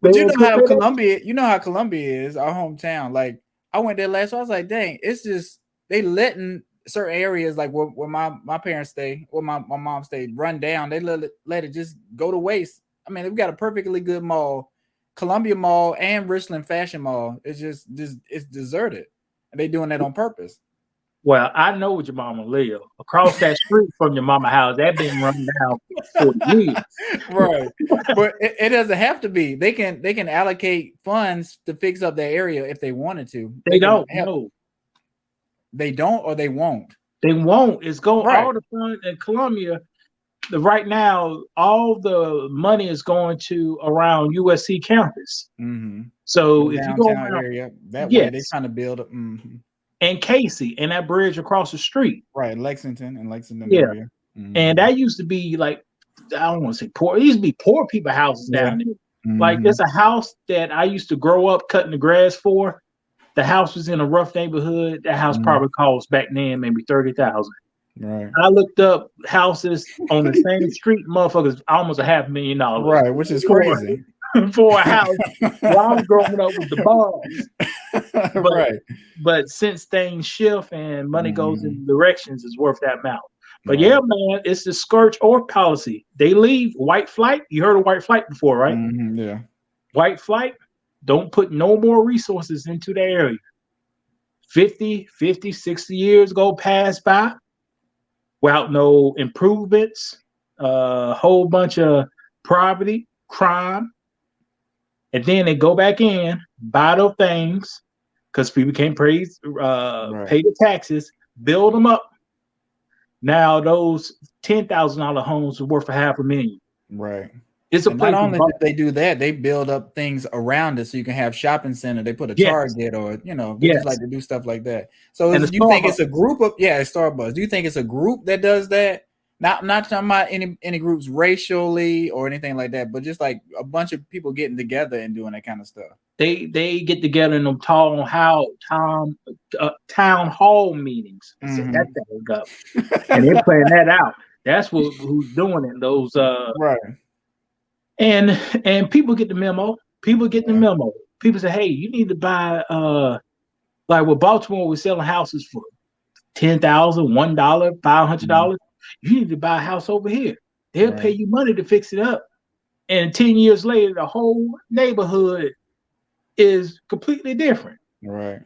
But will put that up. You know how Columbia is, our hometown. Like I went there last, so I was like, dang, it's just they letting certain areas like where my parents stay, where my mom stayed, run down. They let it just go to waste. I mean, we've got a perfectly good mall, Columbia Mall and Richland Fashion Mall. It's just it's deserted, and they doing that on purpose. Well, I know where your mama live. Across that street from your mama house, that been run down for 40 years. Right, but it doesn't have to be. They can allocate funds to fix up that area if they wanted to. They They can don't have. know. They don't or they won't. They won't. It's going Right. all the fun in Columbia. Right now, all the money is going to around USC campus. Mm-hmm. So The if you go downtown around, area that way they yes, trying to build up. Mm-hmm. and Casey and that bridge across the street. Right, Lexington and Lexington Yeah. area. And Mm-hmm. that used to be like, I don't want to say poor. It used to be poor people houses Yeah. down there. Like Mm-hmm. there's a house that I used to grow up cutting the grass for. The house was in a rough neighborhood. That house Mm-hmm. probably cost back then maybe 30,000. Right. I looked up houses on the same street, motherfuckers, almost $500,000 Right, which is for crazy. for a house while I'm growing up with the bombs. But Right. but since things shift and money goes Mm-hmm. in directions, it's worth that amount. But yeah, Right. man, it's the scourge or policy. They leave white flight. You heard of white flight before, right? Mm-hmm. Yeah. White flight, don't put no more resources into the area. 50, 60 years go past by without no improvements, a whole bunch of poverty, crime, and then they go back in, buy those things because people can't Right. pay the taxes, build them up. Now those $10,000 homes are worth a $500,000. Right. It's a And not place to only buy. do they do that, they build up things around it so you can have shopping center. They put a Yes, Target or they just like yes, to do stuff like that. So and the you think it's Starbucks. a group of Starbucks. Do you think it's a group that does that? Not talking about any groups racially or anything like that, but just like a bunch of people getting together and doing that kind of stuff. They get together in them town hall meetings and set that Mm-hmm. thing up, and they're playing that out. That's who's doing it. Those Right. and people get the memo. People get the Yeah. memo. People say, hey, you need to buy like with Baltimore, we're selling houses for 10,000, $1, Mhm. $500. You need to buy a house over here. They'll pay Right. you money to fix it up. And 10 years later, the whole neighborhood is completely different. Right.